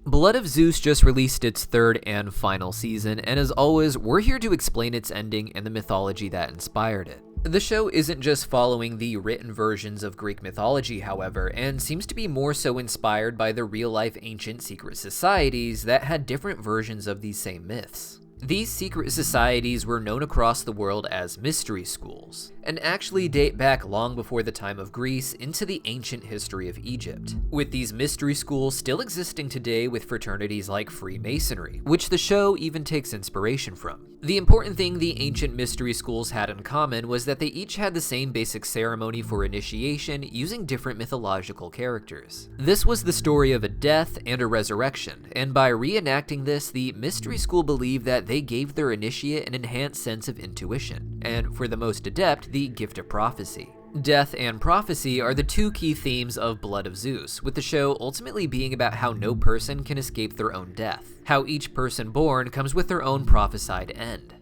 Blood of Zeus just released its third and final season, and as always, we're here to explain its ending and the mythology that inspired it. The show isn't just following the written versions of Greek mythology, however, and seems to be more so inspired by the real-life ancient secret societies that had different versions of these same myths. These secret societies were known across the world as mystery schools, and actually date back long before the time of Greece into the ancient history of Egypt, with these mystery schools still existing today with fraternities like Freemasonry, which the show even takes inspiration from. The important thing the ancient mystery schools had in common was that they each had the same basic ceremony for initiation using different mythological characters. This was the story of a death and a resurrection, and by reenacting this, the mystery school believed that they gave their initiate an enhanced sense of intuition, and for the most adept, the gift of prophecy. Death and prophecy are the two key themes of Blood of Zeus, with the show ultimately being about how no person can escape their own death, how each person born comes with their own prophesied end.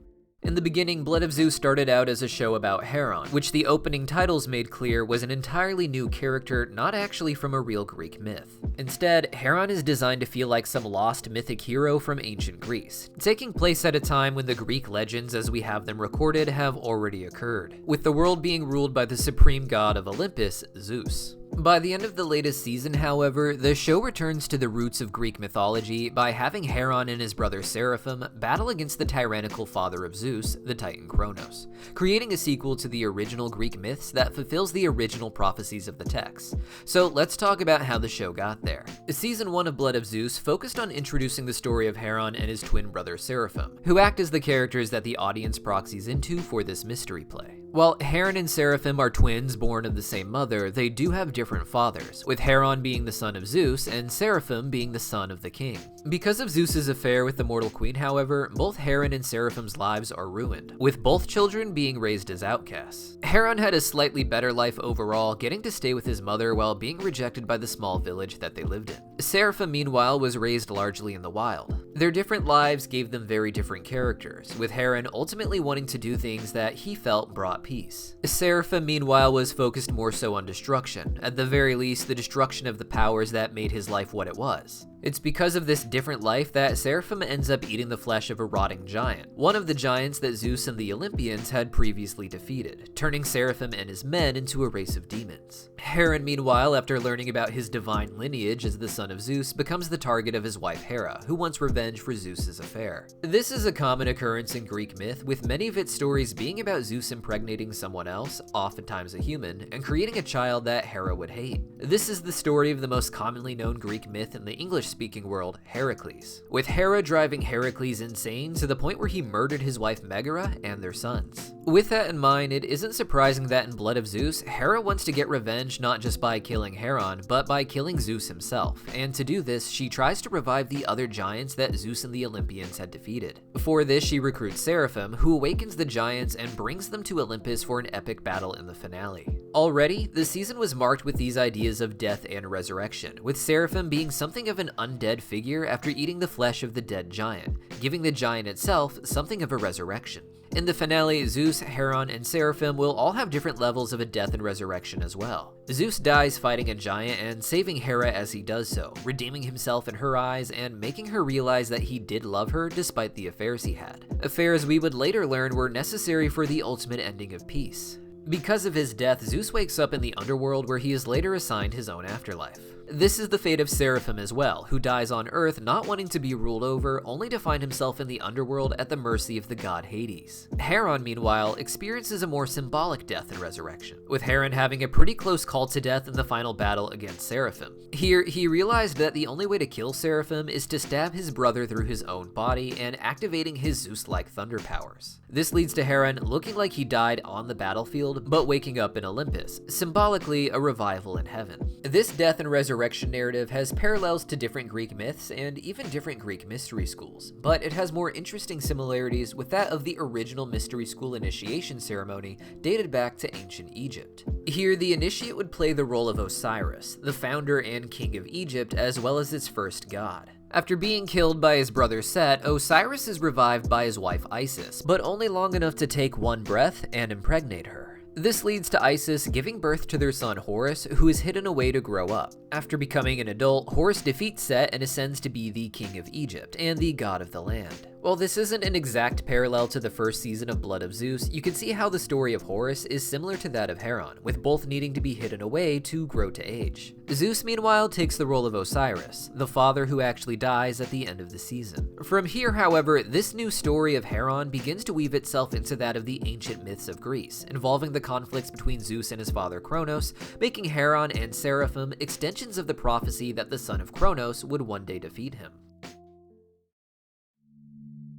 In the beginning, Blood of Zeus started out as a show about Haro, which the opening titles made clear was an entirely new character not actually from a real Greek myth. Instead, Haro is designed to feel like some lost mythic hero from ancient Greece, taking place at a time when the Greek legends as we have them recorded have already occurred, with the world being ruled by the supreme god of Olympus, Zeus. By the end of the latest season, however, the show returns to the roots of Greek mythology by having Haro and his brother Seraphim battle against the tyrannical father of Zeus, the Titan Kronos, creating a sequel to the original Greek myths that fulfills the original prophecies of the text. So let's talk about how the show got there. Season 1 of Blood of Zeus focused on introducing the story of Haro and his twin brother Seraphim, who act as the characters that the audience proxies into for this mystery play. While Haro and Seraphim are twins born of the same mother, they do have different fathers, with Haro being the son of Zeus and Seraphim being the son of the king. Because of Zeus's affair with the mortal queen, however, both Haro and Seraphim's lives are ruined, with both children being raised as outcasts. Haro had a slightly better life overall, getting to stay with his mother while being rejected by the small village that they lived in. Seraphim, meanwhile, was raised largely in the wild. Their different lives gave them very different characters, with Haro ultimately wanting to do things that he felt brought peace. Seraphim, meanwhile, was focused more so on destruction, at the very least the destruction of the powers that made his life what it was. It's because of this different life that Seraphim ends up eating the flesh of a rotting giant, one of the giants that Zeus and the Olympians had previously defeated, turning Seraphim and his men into a race of demons. Haro, meanwhile, after learning about his divine lineage as the son of Zeus, becomes the target of his wife Hera, who wants revenge for Zeus's affair. This is a common occurrence in Greek myth, with many of its stories being about Zeus impregnating someone else, oftentimes a human, and creating a child that Hera would hate. This is the story of the most commonly known Greek myth in the English-speaking world, Heracles, with Hera driving Heracles insane to the point where he murdered his wife Megara and their sons. With that in mind, it isn't surprising that in Blood of Zeus, Hera wants to get revenge not just by killing Haro, but by killing Zeus himself, and to do this, she tries to revive the other giants that Zeus and the Olympians had defeated. For this, she recruits Seraphim, who awakens the giants and brings them to Olympus for an epic battle in the finale. Already, the season was marked with these ideas of death and resurrection, with Seraphim being something of an undead figure after eating the flesh of the dead giant, giving the giant itself something of a resurrection. In the finale, Zeus, Haro, and Seraphim will all have different levels of a death and resurrection as well. Zeus dies fighting a giant and saving Hera as he does so, redeeming himself in her eyes and making her realize that he did love her despite the affairs he had. Affairs we would later learn were necessary for the ultimate ending of peace. Because of his death, Zeus wakes up in the underworld where he is later assigned his own afterlife. This is the fate of Seraphim as well, who dies on Earth not wanting to be ruled over, only to find himself in the underworld at the mercy of the god Hades. Haro, meanwhile, experiences a more symbolic death and resurrection, with Haro having a pretty close call to death in the final battle against Seraphim. Here, he realized that the only way to kill Seraphim is to stab his brother through his own body and activating his Zeus-like thunder powers. This leads to Haro looking like he died on the battlefield, but waking up in Olympus, symbolically a revival in heaven. This death and resurrection narrative has parallels to different Greek myths and even different Greek mystery schools, but it has more interesting similarities with that of the original mystery school initiation ceremony dated back to ancient Egypt. Here, the initiate would play the role of Osiris, the founder and king of Egypt, as well as its first god. After being killed by his brother Set, Osiris is revived by his wife Isis, but only long enough to take one breath and impregnate her. This leads to Isis giving birth to their son Horus, who is hidden away to grow up. After becoming an adult, Horus defeats Set and ascends to be the king of Egypt and the god of the land. While this isn't an exact parallel to the first season of Blood of Zeus, you can see how the story of Horus is similar to that of Haron, with both needing to be hidden away to grow to age. Zeus, meanwhile, takes the role of Osiris, the father who actually dies at the end of the season. From here, however, this new story of Haron begins to weave itself into that of the ancient myths of Greece, involving the conflicts between Zeus and his father Kronos, making Haron and Seraphim extensions of the prophecy that the son of Kronos would one day defeat him.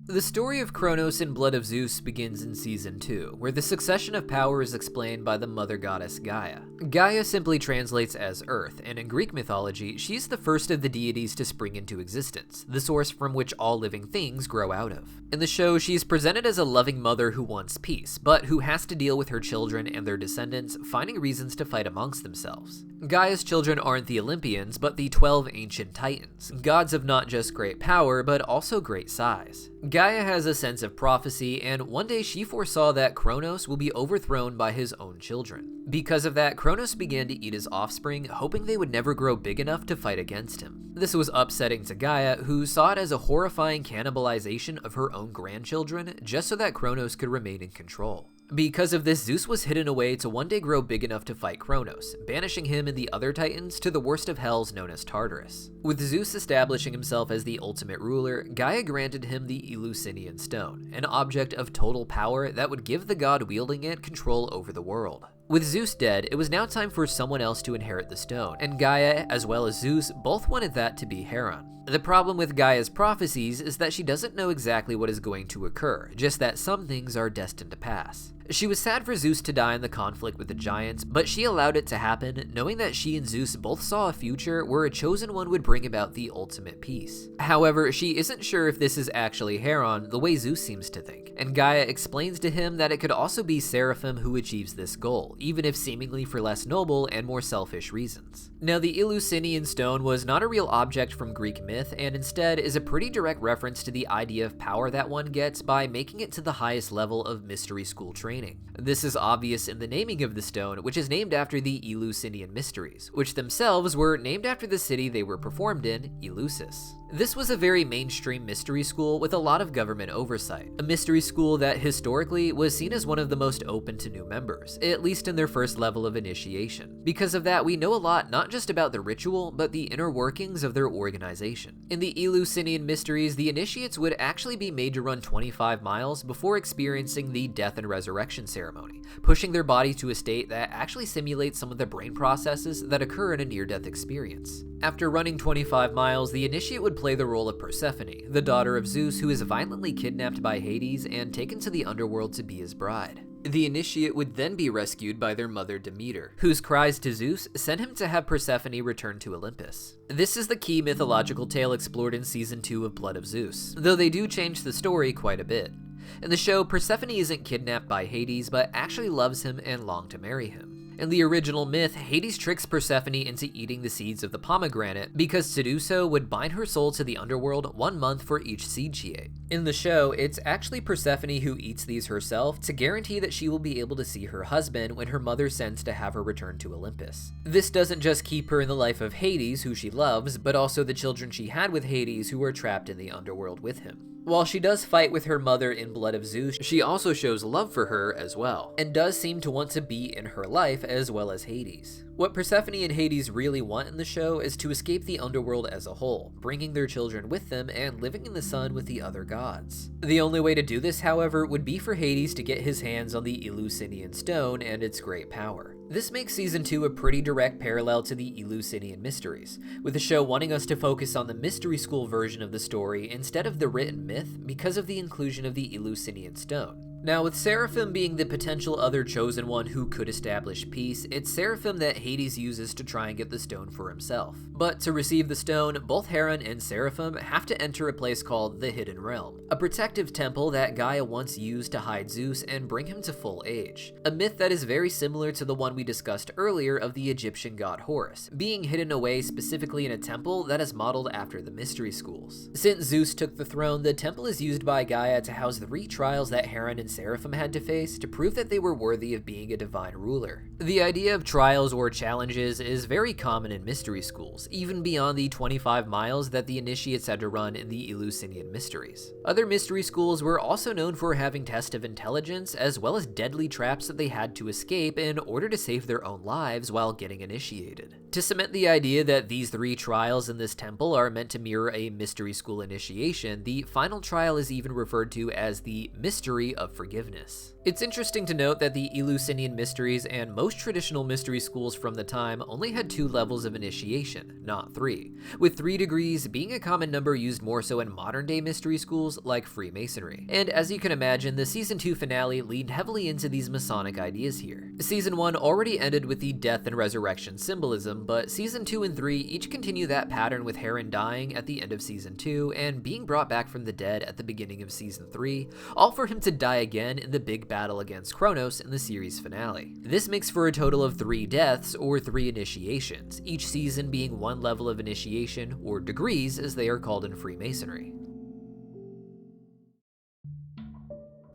The story of Kronos in Blood of Zeus begins in Season 2, where the succession of power is explained by the mother goddess Gaia. Gaia simply translates as Earth, and in Greek mythology, she's the first of the deities to spring into existence, the source from which all living things grow out of. In the show, she's presented as a loving mother who wants peace, but who has to deal with her children and their descendants finding reasons to fight amongst themselves. Gaia's children aren't the Olympians, but the 12 ancient Titans, gods of not just great power, but also great size. Gaia has a sense of prophecy, and one day she foresaw that Kronos will be overthrown by his own children. Because of that, Kronos began to eat his offspring, hoping they would never grow big enough to fight against him. This was upsetting to Gaia, who saw it as a horrifying cannibalization of her own grandchildren, just so that Kronos could remain in control. Because of this, Zeus was hidden away to one day grow big enough to fight Kronos, banishing him and the other Titans to the worst of hells known as Tartarus. With Zeus establishing himself as the ultimate ruler, Gaia granted him the Eleusinian Stone, an object of total power that would give the god wielding it control over the world. With Zeus dead, it was now time for someone else to inherit the stone, and Gaia, as well as Zeus, both wanted that to be Haron. The problem with Gaia's prophecies is that she doesn't know exactly what is going to occur, just that some things are destined to pass. She was sad for Zeus to die in the conflict with the giants, but she allowed it to happen, knowing that she and Zeus both saw a future where a chosen one would bring about the ultimate peace. However, she isn't sure if this is actually Haron, the way Zeus seems to think, and Gaia explains to him that it could also be Seraphim who achieves this goal, even if seemingly for less noble and more selfish reasons. Now, the Eleusinian Stone was not a real object from Greek myth, and instead is a pretty direct reference to the idea of power that one gets by making it to the highest level of mystery school training. This is obvious in the naming of the stone, which is named after the Eleusinian Mysteries, which themselves were named after the city they were performed in, Eleusis. This was a very mainstream mystery school with a lot of government oversight, a mystery school that historically was seen as one of the most open to new members, at least in their first level of initiation. Because of that, we know a lot not just about the ritual, but the inner workings of their organization. In the Eleusinian Mysteries, the initiates would actually be made to run 25 miles before experiencing the death and resurrection ceremony, pushing their body to a state that actually simulates some of the brain processes that occur in a near-death experience. After running 25 miles, the initiate would play the role of Persephone, the daughter of Zeus who is violently kidnapped by Hades and taken to the underworld to be his bride. The initiate would then be rescued by their mother Demeter, whose cries to Zeus sent him to have Persephone return to Olympus. This is the key mythological tale explored in Season 2 of Blood of Zeus, though they do change the story quite a bit. In the show, Persephone isn't kidnapped by Hades, but actually loves him and longs to marry him. In the original myth, Hades tricks Persephone into eating the seeds of the pomegranate because to do so would bind her soul to the underworld 1 month for each seed she ate. In the show, it's actually Persephone who eats these herself to guarantee that she will be able to see her husband when her mother sends to have her return to Olympus. This doesn't just keep her in the life of Hades, who she loves, but also the children she had with Hades who are trapped in the underworld with him. While she does fight with her mother in Blood of Zeus, she also shows love for her as well, and does seem to want to be in her life as well as Hades. What Persephone and Hades really want in the show is to escape the underworld as a whole, bringing their children with them and living in the sun with the other gods. The only way to do this, however, would be for Hades to get his hands on the Eleusinian Stone and its great power. This makes Season 2 a pretty direct parallel to the Eleusinian Mysteries, with the show wanting us to focus on the mystery school version of the story instead of the written myth because of the inclusion of the Eleusinian Stone. Now, with Seraphim being the potential other chosen one who could establish peace, it's Seraphim that Hades uses to try and get the stone for himself. But to receive the stone, both Haron and Seraphim have to enter a place called the Hidden Realm, a protective temple that Gaia once used to hide Zeus and bring him to full age. A myth that is very similar to the one we discussed earlier of the Egyptian god Horus, being hidden away specifically in a temple that is modeled after the mystery schools. Since Zeus took the throne, the temple is used by Gaia to house the retrials that Haron and seraphim had to face to prove that they were worthy of being a divine ruler. The idea of trials or challenges is very common in mystery schools, even beyond the 25 miles that the initiates had to run in the Eleusinian mysteries. Other mystery schools were also known for having tests of intelligence, as well as deadly traps that they had to escape in order to save their own lives while getting initiated. To cement the idea that these 3 trials in this temple are meant to mirror a mystery school initiation, the final trial is even referred to as the Mystery of Forgiveness. It's interesting to note that the Eleusinian mysteries and most traditional mystery schools from the time only had 2 levels of initiation, not 3, with 3 degrees being a common number used more so in modern-day mystery schools like Freemasonry. And as you can imagine, the Season 2 finale leaned heavily into these Masonic ideas here. Season 1 already ended with the death and resurrection symbolism, but Season 2 and 3 each continue that pattern, with Haron dying at the end of Season 2 and being brought back from the dead at the beginning of Season 3, all for him to die again in the big battle against Kronos in the series finale. This makes for a total of 3 deaths, or 3 initiations, each season being 1 level of initiation, or degrees as they are called in Freemasonry.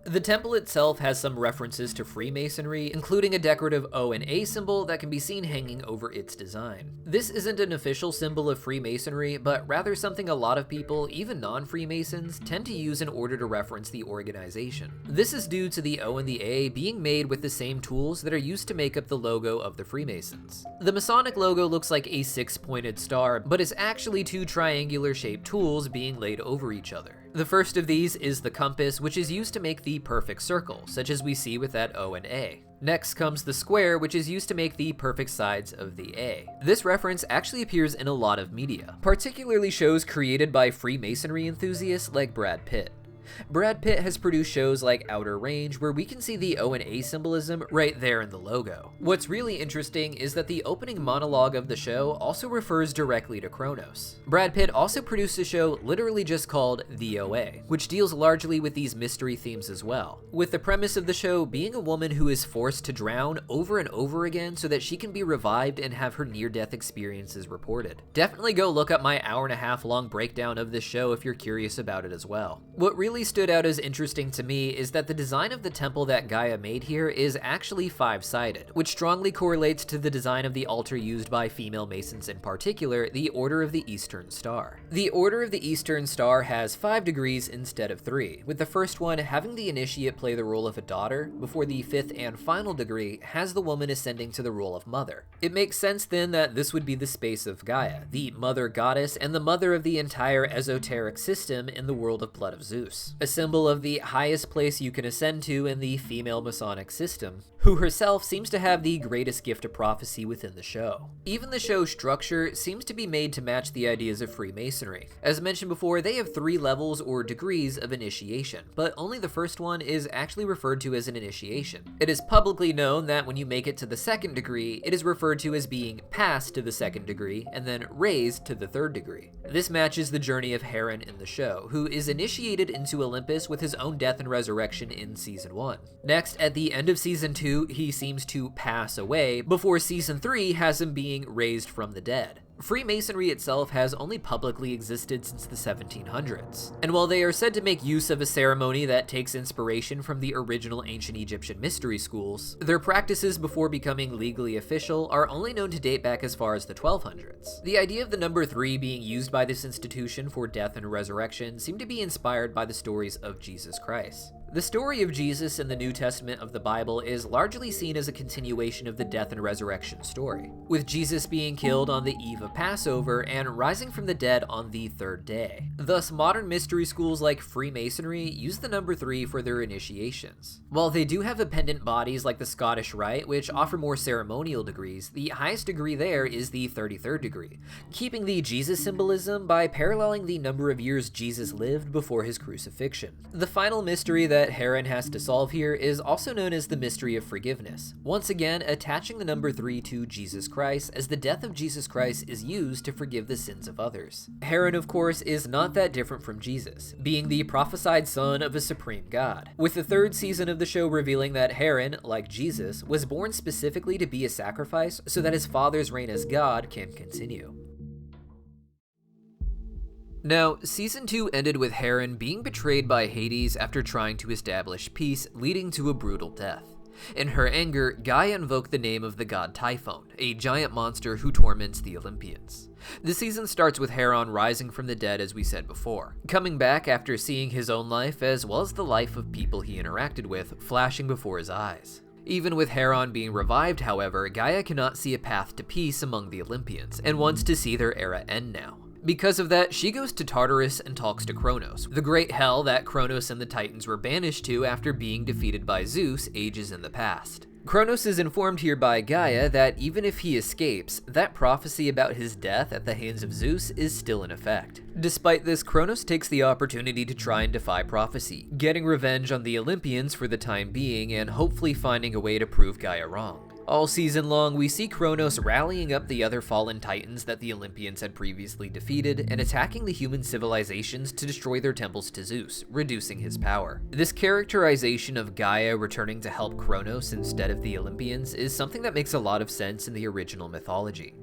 The temple itself has some references to Freemasonry, including a decorative O and A symbol that can be seen hanging over its design. This isn't an official symbol of Freemasonry, but rather something a lot of people, even non-Freemasons, tend to use in order to reference the organization. This is due to the O and the A being made with the same tools that are used to make up the logo of the Freemasons. The Masonic logo looks like a 6-pointed star, but is actually 2 triangular-shaped tools being laid over each other. The first of these is the compass, which is used to make the perfect circle, such as we see with that O and A. Next comes the square, which is used to make the perfect sides of the A. This reference actually appears in a lot of media, particularly shows created by Freemasonry enthusiasts like Brad Pitt. Brad Pitt has produced shows like Outer Range, where we can see the O and A symbolism right there in the logo. What's really interesting is that the opening monologue of the show also refers directly to Kronos. Brad Pitt also produced a show literally just called The OA, which deals largely with these mystery themes as well, with the premise of the show being a woman who is forced to drown over and over again so that she can be revived and have her near-death experiences reported. Definitely go look up my hour-and-a-half long breakdown of this show if you're curious about it as well. What really stood out as interesting to me is that the design of the temple that Gaia made here is actually 5-sided, which strongly correlates to the design of the altar used by female Masons, in particular, the Order of the Eastern Star. The Order of the Eastern Star has 5 degrees instead of 3, with the first one having the initiate play the role of a daughter, before the 5th and final degree has the woman ascending to the role of mother. It makes sense then that this would be the space of Gaia, the mother goddess and the mother of the entire esoteric system in the world of Blood of Zeus, a symbol of the highest place you can ascend to in the female Masonic system, who herself seems to have the greatest gift of prophecy within the show. Even the show's structure seems to be made to match the ideas of Freemasonry. As mentioned before, they have 3 levels or degrees of initiation, but only the first one is actually referred to as an initiation. It is publicly known that when you make it to the 2nd degree, it is referred to as being passed to the 2nd degree and then raised to the 3rd degree. This matches the journey of Haron in the show, who is initiated into Olympus with his own death and resurrection in Season 1. Next, at the end of Season 2, he seems to pass away, before Season 3 has him being raised from the dead. Freemasonry itself has only publicly existed since the 1700s, and while they are said to make use of a ceremony that takes inspiration from the original ancient Egyptian mystery schools, their practices before becoming legally official are only known to date back as far as the 1200s. The idea of the number 3 being used by this institution for death and resurrection seemed to be inspired by the stories of Jesus Christ. The story of Jesus in the New Testament of the Bible is largely seen as a continuation of the death and resurrection story, with Jesus being killed on the eve of Passover and rising from the dead on the 3rd day. Thus, modern mystery schools like Freemasonry use the number 3 for their initiations. While they do have appendant bodies like the Scottish Rite, which offer more ceremonial degrees, the highest degree there is the 33rd degree, keeping the Jesus symbolism by paralleling the number of years Jesus lived before his crucifixion. The final mystery that Haron has to solve here is also known as the Mystery of Forgiveness, once again attaching the number 3 to Jesus Christ, as the death of Jesus Christ is used to forgive the sins of others. Haron, of course, is not that different from Jesus, being the prophesied son of a supreme god, with the 3rd season of the show revealing that Haron, like Jesus, was born specifically to be a sacrifice so that his father's reign as God can continue. Now, Season 2 ended with Heron being betrayed by Hades after trying to establish peace, leading to a brutal death. In her anger, Gaia invoked the name of the god Typhon, a giant monster who torments the Olympians. The season starts with Heron rising from the dead, as we said before, coming back after seeing his own life as well as the life of people he interacted with flashing before his eyes. Even with Heron being revived, however, Gaia cannot see a path to peace among the Olympians and wants to see their era end now. Because of that, she goes to Tartarus and talks to Kronos, the great hell that Kronos and the Titans were banished to after being defeated by Zeus ages in the past. Kronos is informed here by Gaia that even if he escapes, that prophecy about his death at the hands of Zeus is still in effect. Despite this, Kronos takes the opportunity to try and defy prophecy, getting revenge on the Olympians for the time being and hopefully finding a way to prove Gaia wrong. All season long, we see Kronos rallying up the other fallen titans that the Olympians had previously defeated and attacking the human civilizations to destroy their temples to Zeus, reducing his power. This characterization of Gaia returning to help Kronos instead of the Olympians is something that makes a lot of sense in the original mythology.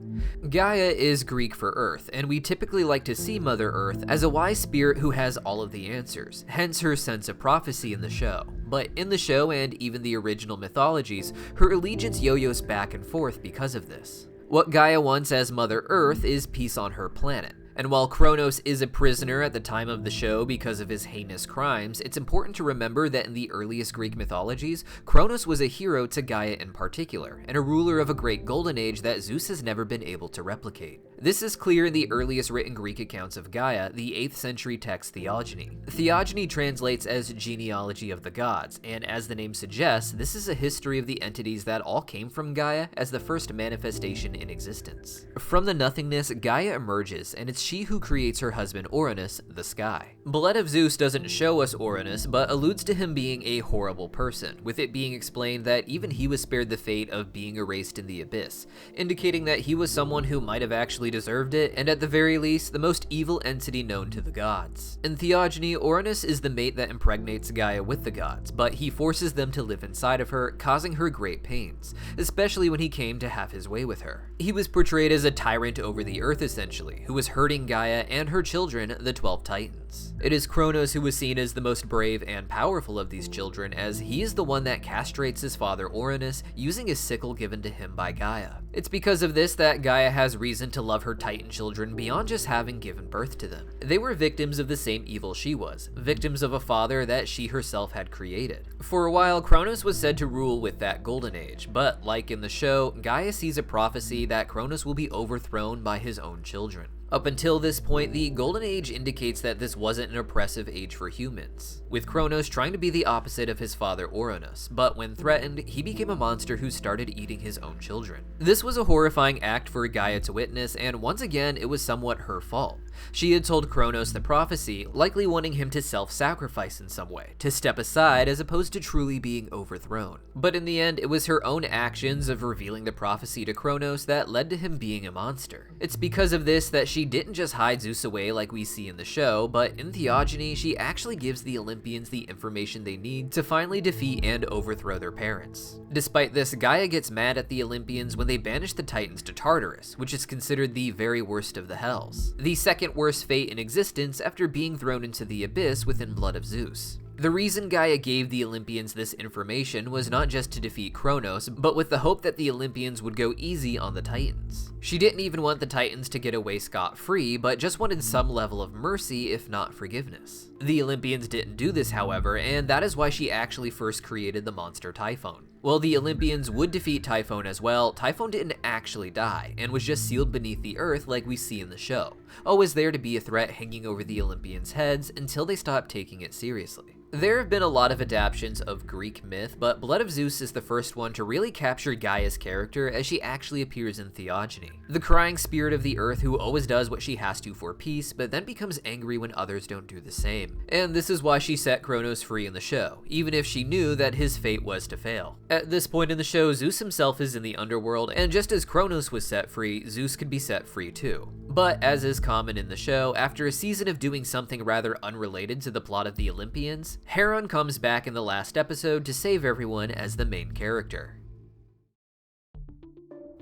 Gaia is Greek for Earth, and we typically like to see Mother Earth as a wise spirit who has all of the answers, hence her sense of prophecy in the show. But in the show and even the original mythologies, her allegiance yo-yos back and forth because of this. What Gaia wants as Mother Earth is peace on her planet. And while Kronos is a prisoner at the time of the show because of his heinous crimes, it's important to remember that in the earliest Greek mythologies, Kronos was a hero to Gaia in particular, and a ruler of a great golden age that Zeus has never been able to replicate. This is clear in the earliest written Greek accounts of Gaia, the 8th century text Theogony. Theogony translates as genealogy of the gods, and as the name suggests, this is a history of the entities that all came from Gaia as the first manifestation in existence. From the nothingness, Gaia emerges, and it's she who creates her husband Uranus, the sky. Blood of Zeus doesn't show us Uranus, but alludes to him being a horrible person, with it being explained that even he was spared the fate of being erased in the abyss, indicating that he was someone who might have actually deserved it, and at the very least, the most evil entity known to the gods. In Theogony, Uranus is the mate that impregnates Gaia with the gods, but he forces them to live inside of her, causing her great pains, especially when he came to have his way with her. He was portrayed as a tyrant over the earth essentially, who was hurting Gaia and her children, the 12 Titans. It is Kronos who was seen as the most brave and powerful of these children, as he is the one that castrates his father Uranus using a sickle given to him by Gaia. It's because of this that Gaia has reason to love her Titan children beyond just having given birth to them. They were victims of the same evil she was, victims of a father that she herself had created. For a while, Kronos was said to rule with that golden age, but like in the show, Gaia sees a prophecy that Kronos will be overthrown by his own children. Up until this point, the Golden Age indicates that this wasn't an oppressive age for humans, with Kronos trying to be the opposite of his father Uranus, but when threatened, he became a monster who started eating his own children. This was a horrifying act for Gaia to witness, and once again, it was somewhat her fault. She had told Kronos the prophecy, likely wanting him to self-sacrifice in some way, to step aside as opposed to truly being overthrown. But in the end, it was her own actions of revealing the prophecy to Kronos that led to him being a monster. It's because of this that she didn't just hide Zeus away like we see in the show, but in Theogony, she actually gives the Olympians the information they need to finally defeat and overthrow their parents. Despite this, Gaia gets mad at the Olympians when they banish the Titans to Tartarus, which is considered the very worst of the hells, the second worst fate in existence after being thrown into the abyss within blood of Zeus. The reason Gaia gave the Olympians this information was not just to defeat Kronos, but with the hope that the Olympians would go easy on the Titans. She didn't even want the Titans to get away scot-free, but just wanted some level of mercy, if not forgiveness. The Olympians didn't do this, however, and that is why she actually first created the monster Typhon. While the Olympians would defeat Typhon as well, Typhon didn't actually die, and was just sealed beneath the earth like we see in the show, always there to be a threat hanging over the Olympians' heads until they stopped taking it seriously. There have been a lot of adaptations of Greek myth, but Blood of Zeus is the first one to really capture Gaia's character as she actually appears in Theogony. The crying spirit of the earth who always does what she has to for peace, but then becomes angry when others don't do the same. And this is why she set Kronos free in the show, even if she knew that his fate was to fail. At this point in the show, Zeus himself is in the underworld, and just as Kronos was set free, Zeus could be set free too. But as is common in the show, after a season of doing something rather unrelated to the plot of the Olympians, Haro comes back in the last episode to save everyone as the main character.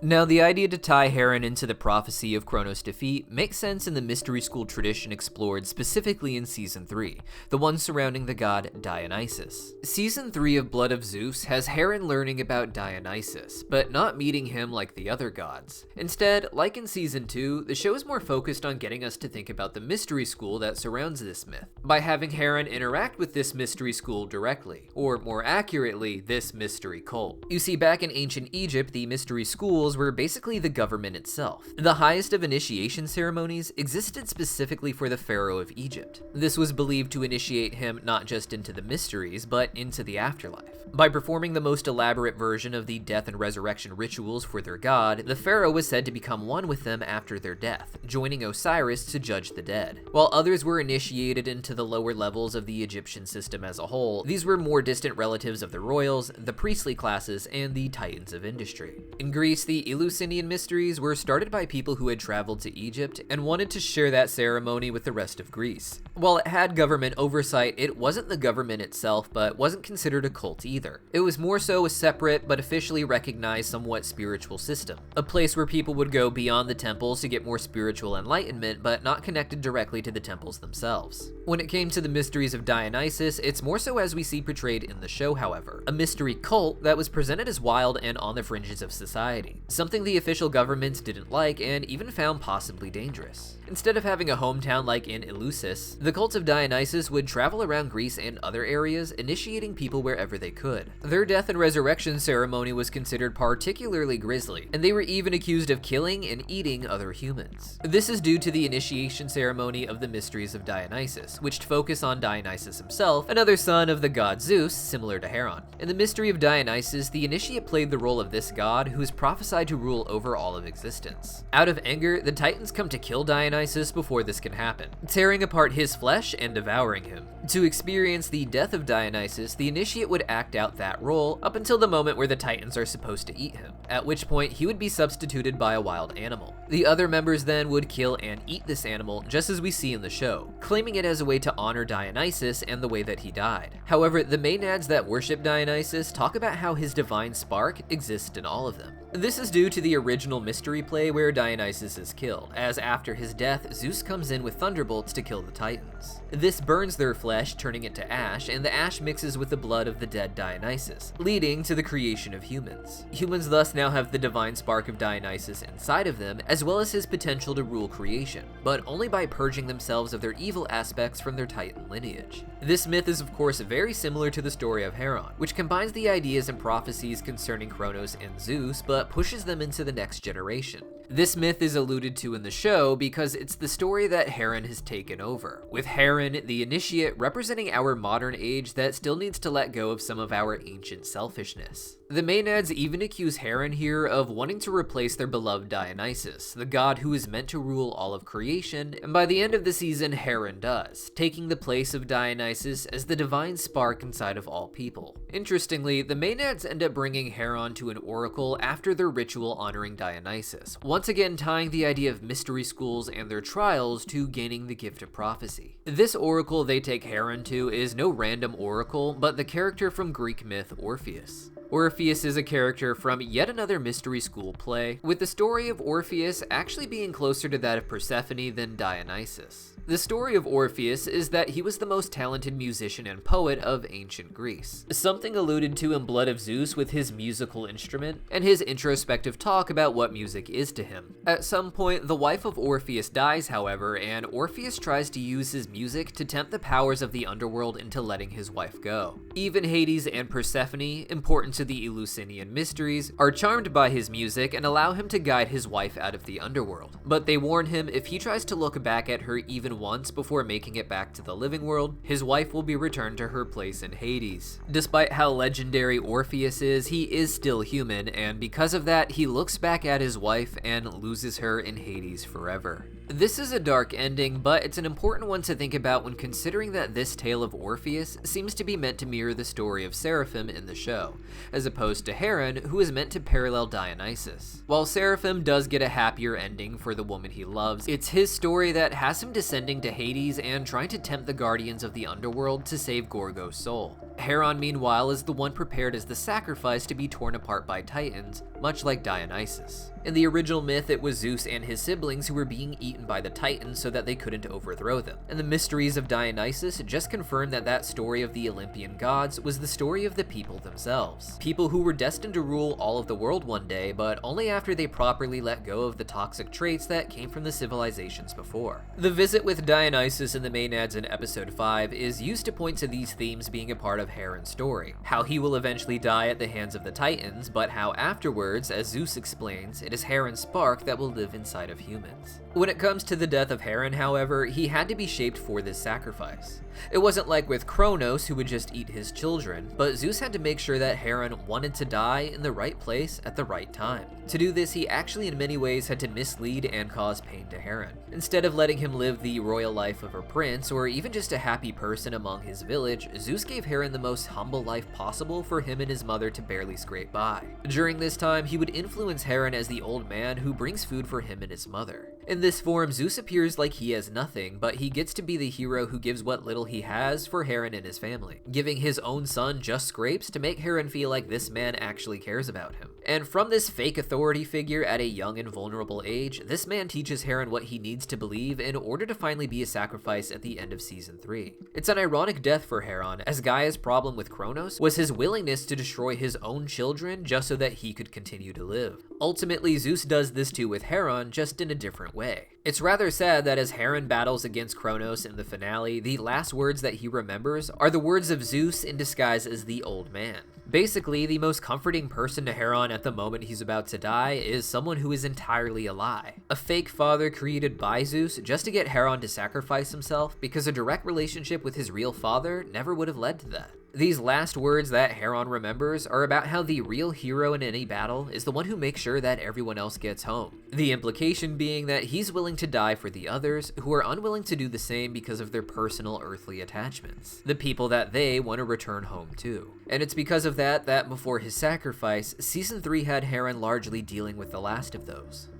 Now, the idea to tie Heron into the prophecy of Kronos' defeat makes sense in the mystery school tradition explored specifically in Season 3, the one surrounding the god Dionysus. Season 3 of Blood of Zeus has Heron learning about Dionysus, but not meeting him like the other gods. Instead, like in Season 2, the show is more focused on getting us to think about the mystery school that surrounds this myth, by having Heron interact with this mystery school directly, or more accurately, this mystery cult. You see, back in ancient Egypt, the mystery schools were basically the government itself. The highest of initiation ceremonies existed specifically for the pharaoh of Egypt. This was believed to initiate him not just into the mysteries, but into the afterlife. By performing the most elaborate version of the death and resurrection rituals for their god, the pharaoh was said to become one with them after their death, joining Osiris to judge the dead. While others were initiated into the lower levels of the Egyptian system as a whole, these were more distant relatives of the royals, the priestly classes, and the titans of industry. In Greece, the Eleusinian mysteries were started by people who had traveled to Egypt and wanted to share that ceremony with the rest of Greece. While it had government oversight, it wasn't the government itself, but wasn't considered a cult either. It was more so a separate but officially recognized somewhat spiritual system, a place where people would go beyond the temples to get more spiritual enlightenment, but not connected directly to the temples themselves. When it came to the mysteries of Dionysus, it's more so as we see portrayed in the show, however, a mystery cult that was presented as wild and on the fringes of society, something the official governments didn't like and even found possibly dangerous. Instead of having a hometown like in Eleusis, the cult of Dionysus would travel around Greece and other areas, initiating people wherever they could. Their death and resurrection ceremony was considered particularly grisly, and they were even accused of killing and eating other humans. This is due to the initiation ceremony of the mysteries of Dionysus, which focus on Dionysus himself, another son of the god Zeus, similar to Haron. In the mystery of Dionysus, the initiate played the role of this god who is prophesied to rule over all of existence. Out of anger, the Titans come to kill Dionysus before this can happen, tearing apart his flesh and devouring him. To experience the death of Dionysus, the initiate would act out that role up until the moment where the Titans are supposed to eat him, at which point he would be substituted by a wild animal. The other members then would kill and eat this animal, just as we see in the show, claiming it as a way to honor Dionysus and the way that he died. However, the Maenads that worship Dionysus talk about how his divine spark exists in all of them. This is due to the original mystery play where Dionysus is killed, as after his death, Zeus comes in with thunderbolts to kill the Titans. This burns their flesh, turning it to ash, and the ash mixes with the blood of the dead Dionysus, leading to the creation of humans. Humans thus now have the divine spark of Dionysus inside of them, as well as his potential to rule creation, but only by purging themselves of their evil aspects from their Titan lineage. This myth is of course very similar to the story of Haron, which combines the ideas and prophecies concerning Kronos and Zeus, but pushes them into the next generation. This myth is alluded to in the show because it's the story that Haron has taken over, with Haron, the initiate, representing our modern age that still needs to let go of some of our ancient selfishness. The Maenads even accuse Haron here of wanting to replace their beloved Dionysus, the god who is meant to rule all of creation, and by the end of the season, Haron does, taking the place of Dionysus as the divine spark inside of all people. Interestingly, the Maenads end up bringing Haron to an oracle after their ritual honoring Dionysus, once again tying the idea of mystery schools and their trials to gaining the gift of prophecy. This oracle they take Haron to is no random oracle, but the character from Greek myth Orpheus. Orpheus is a character from yet another mystery school play, with the story of Orpheus actually being closer to that of Persephone than Dionysus. The story of Orpheus is that he was the most talented musician and poet of ancient Greece, something alluded to in Blood of Zeus with his musical instrument and his introspective talk about what music is to him. At some point, the wife of Orpheus dies, however, and Orpheus tries to use his music to tempt the powers of the underworld into letting his wife go. Even Hades and Persephone, important to the Eleusinian mysteries, are charmed by his music and allow him to guide his wife out of the underworld. But they warn him if he tries to look back at her even once before making it back to the living world, his wife will be returned to her place in Hades. Despite how legendary Orpheus is, he is still human, and because of that, he looks back at his wife and loses her in Hades forever. This is a dark ending, but it's an important one to think about when considering that this tale of Orpheus seems to be meant to mirror the story of Seraphim in the show, as opposed to Haron, who is meant to parallel Dionysus. While Seraphim does get a happier ending for the woman he loves, it's his story that has him descending to Hades and trying to tempt the guardians of the underworld to save Gorgo's soul. Haron, meanwhile, is the one prepared as the sacrifice to be torn apart by Titans, much like Dionysus. In the original myth, it was Zeus and his siblings who were being eaten by the Titans so that they couldn't overthrow them. And the mysteries of Dionysus just confirmed that that story of the Olympian gods was the story of the people themselves. People who were destined to rule all of the world one day, but only after they properly let go of the toxic traits that came from the civilizations before. The visit with Dionysus in the Maenads in episode 5 is used to point to these themes being a part of Haron's story. How he will eventually die at the hands of the Titans, but how afterwards, as Zeus explains, it is Haron's spark that will live inside of humans. When it comes to the death of Haron, however, he had to be shaped for this sacrifice. It wasn't like with Kronos, who would just eat his children, but Zeus had to make sure that Haron wanted to die in the right place at the right time. To do this, he actually in many ways had to mislead and cause pain to Haron. Instead of letting him live the royal life of a prince, or even just a happy person among his village, Zeus gave Haron the most humble life possible for him and his mother to barely scrape by. During this time, he would influence Haron as the old man who brings food for him and his mother. In this form, Zeus appears like he has nothing, but he gets to be the hero who gives what little he has for Haron and his family, giving his own son just scrapes to make Haron feel like this man actually cares about him. And from this fake authority figure at a young and vulnerable age, this man teaches Haron what he needs to believe in order to finally be a sacrifice at the end of season 3. It's an ironic death for Haron, as Gaia's problem with Kronos was his willingness to destroy his own children just so that he could continue to live. Ultimately, Zeus does this too with Haron, just in a different way. It's rather sad that as Haron battles against Kronos in the finale, the last words that he remembers are the words of Zeus in disguise as the old man. Basically, the most comforting person to Haron at the moment he's about to die is someone who is entirely a lie. A fake father created by Zeus just to get Haron to sacrifice himself, because a direct relationship with his real father never would have led to that. These last words that Haron remembers are about how the real hero in any battle is the one who makes sure that everyone else gets home. The implication being that he's willing to die for the others who are unwilling to do the same because of their personal earthly attachments, the people that they want to return home to. And it's because of that before his sacrifice, season 3 had Haron largely dealing with the last of those.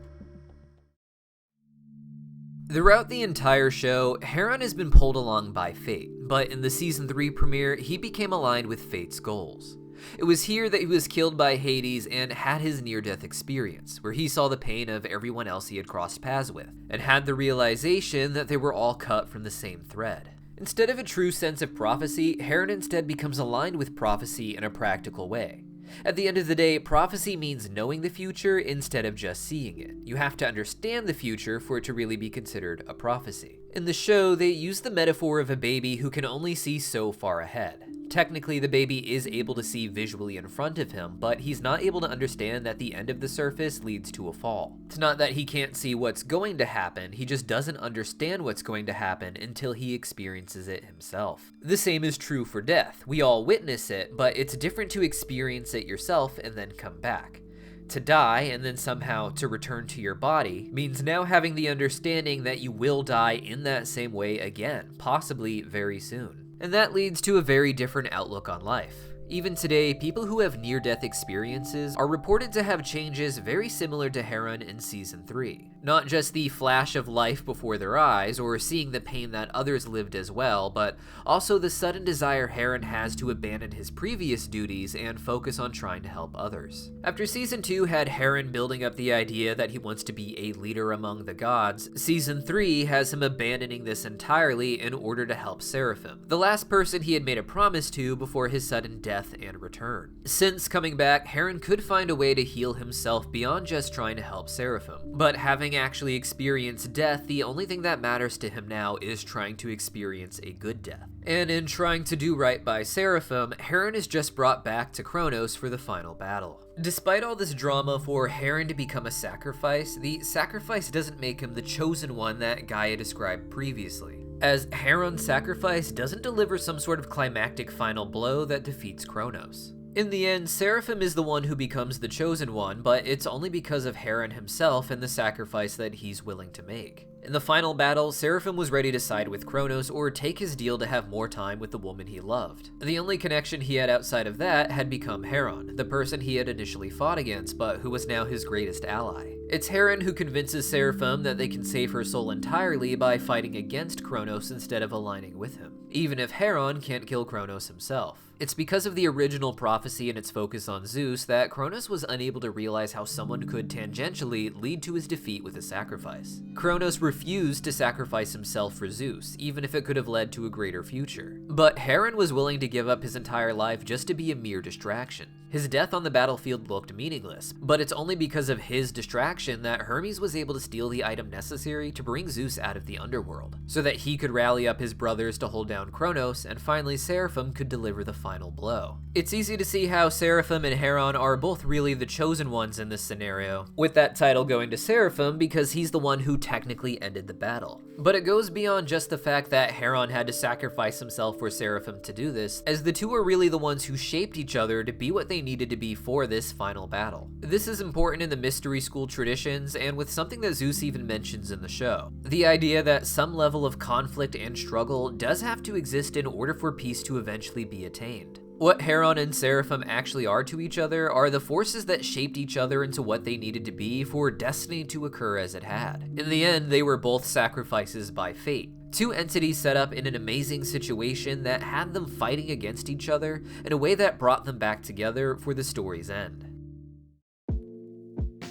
Throughout the entire show, Haron has been pulled along by fate, but in the season 3 premiere, he became aligned with fate's goals. It was here that he was killed by Hades and had his near-death experience, where he saw the pain of everyone else he had crossed paths with, and had the realization that they were all cut from the same thread. Instead of a true sense of prophecy, Haron instead becomes aligned with prophecy in a practical way. At the end of the day, prophecy means knowing the future instead of just seeing it. You have to understand the future for it to really be considered a prophecy. In the show, they use the metaphor of a baby who can only see so far ahead. Technically, the baby is able to see visually in front of him, but he's not able to understand that the end of the surface leads to a fall. It's not that he can't see what's going to happen, he just doesn't understand what's going to happen until he experiences it himself. The same is true for death. We all witness it, but it's different to experience it yourself and then come back. To die and then somehow to return to your body means now having the understanding that you will die in that same way again, possibly very soon. And that leads to a very different outlook on life. Even today, people who have near-death experiences are reported to have changes very similar to Haron in season 3. Not just the flash of life before their eyes, or seeing the pain that others lived as well, but also the sudden desire Haron has to abandon his previous duties and focus on trying to help others. After season 2 had Haron building up the idea that he wants to be a leader among the gods, season 3 has him abandoning this entirely in order to help Seraphim, the last person he had made a promise to before his sudden death and return. Since coming back, Haron could find a way to heal himself beyond just trying to help Seraphim. But having actually experienced death, the only thing that matters to him now is trying to experience a good death. And in trying to do right by Seraphim, Haron is just brought back to Kronos for the final battle. Despite all this drama for Haron to become a sacrifice, the sacrifice doesn't make him the chosen one that Gaia described previously, as Haron's sacrifice doesn't deliver some sort of climactic final blow that defeats Kronos. In the end, Seraphim is the one who becomes the chosen one, but it's only because of Haron himself and the sacrifice that he's willing to make. In the final battle, Seraphim was ready to side with Kronos or take his deal to have more time with the woman he loved. The only connection he had outside of that had become Haron, the person he had initially fought against, but who was now his greatest ally. It's Haron who convinces Seraphim that they can save her soul entirely by fighting against Kronos instead of aligning with him, even if Haron can't kill Kronos himself. It's because of the original prophecy and its focus on Zeus that Kronos was unable to realize how someone could tangentially lead to his defeat with a sacrifice. Kronos refused to sacrifice himself for Zeus, even if it could have led to a greater future. But Haron was willing to give up his entire life just to be a mere distraction. His death on the battlefield looked meaningless, but it's only because of his distraction that Hermes was able to steal the item necessary to bring Zeus out of the underworld, so that he could rally up his brothers to hold down Kronos, and finally Seraphim could deliver the final blow. It's easy to see how Seraphim and Haron are both really the chosen ones in this scenario, with that title going to Seraphim because he's the one who technically ended the battle. But it goes beyond just the fact that Haron had to sacrifice himself for Seraphim to do this, as the two are really the ones who shaped each other to be what they needed to be for this final battle. This is important in the mystery school traditions and with something that Zeus even mentions in the show. The idea that some level of conflict and struggle does have to exist in order for peace to eventually be attained. What Haron and Seraphim actually are to each other are the forces that shaped each other into what they needed to be for destiny to occur as it had. In the end, they were both sacrifices by fate. Two entities set up in an amazing situation that had them fighting against each other in a way that brought them back together for the story's end.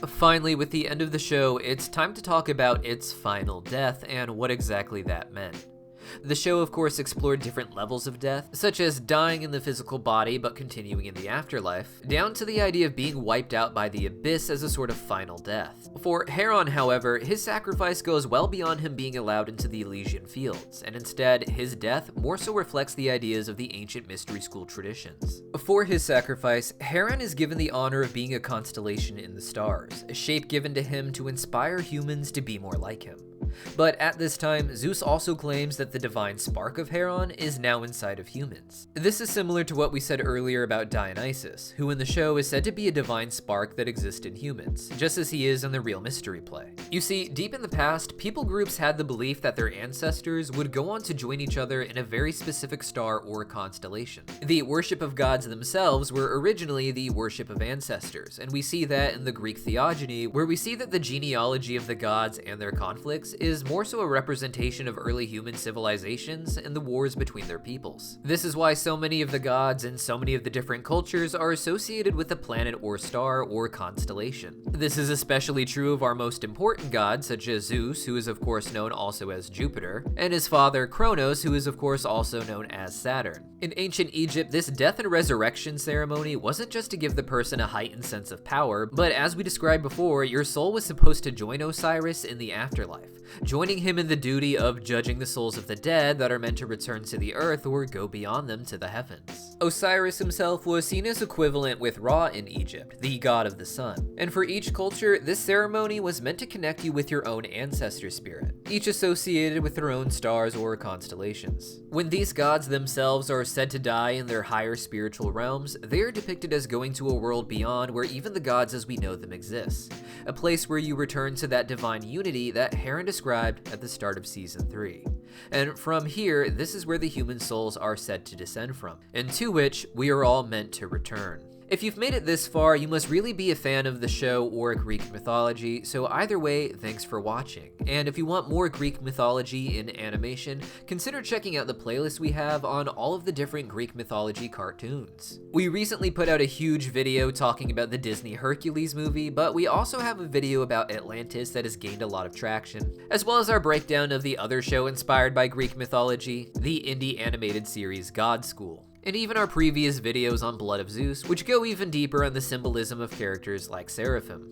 Finally, with the end of the show, it's time to talk about its final death and what exactly that meant. The show, of course, explored different levels of death, such as dying in the physical body but continuing in the afterlife, down to the idea of being wiped out by the abyss as a sort of final death. For Haron, however, his sacrifice goes well beyond him being allowed into the Elysian fields, and instead, his death more so reflects the ideas of the ancient mystery school traditions. For his sacrifice, Haron is given the honor of being a constellation in the stars, a shape given to him to inspire humans to be more like him. But at this time, Zeus also claims that the divine spark of Haron is now inside of humans. This is similar to what we said earlier about Dionysus, who in the show is said to be a divine spark that exists in humans, just as he is in the real mystery play. You see, deep in the past, people groups had the belief that their ancestors would go on to join each other in a very specific star or constellation. The worship of gods themselves were originally the worship of ancestors, and we see that in the Greek theogony, where we see that the genealogy of the gods and their conflicts is more so a representation of early human civilizations and the wars between their peoples. This is why so many of the gods and so many of the different cultures are associated with a planet or star or constellation. This is especially true of our most important gods, such as Zeus, who is of course known also as Jupiter, and his father Kronos, who is of course also known as Saturn. In ancient Egypt, this death and resurrection ceremony wasn't just to give the person a heightened sense of power, but as we described before, your soul was supposed to join Osiris in the afterlife, joining him in the duty of judging the souls of the dead that are meant to return to the earth or go beyond them to the heavens. Osiris himself was seen as equivalent with Ra in Egypt, the god of the sun. And for each culture, this ceremony was meant to connect you with your own ancestor spirit, each associated with their own stars or constellations. When these gods themselves are said to die in their higher spiritual realms, they are depicted as going to a world beyond where even the gods as we know them exist, a place where you return to that divine unity that Haron described at the start of season 3. And from here, this is where the human souls are said to descend from, and to which we are all meant to return. If you've made it this far, you must really be a fan of the show or Greek mythology, so either way, thanks for watching. And if you want more Greek mythology in animation, consider checking out the playlist we have on all of the different Greek mythology cartoons. We recently put out a huge video talking about the Disney Hercules movie, but we also have a video about Atlantis that has gained a lot of traction, as well as our breakdown of the other show inspired by Greek mythology, the indie animated series God School, and even our previous videos on Blood of Zeus, which go even deeper on the symbolism of characters like Seraphim.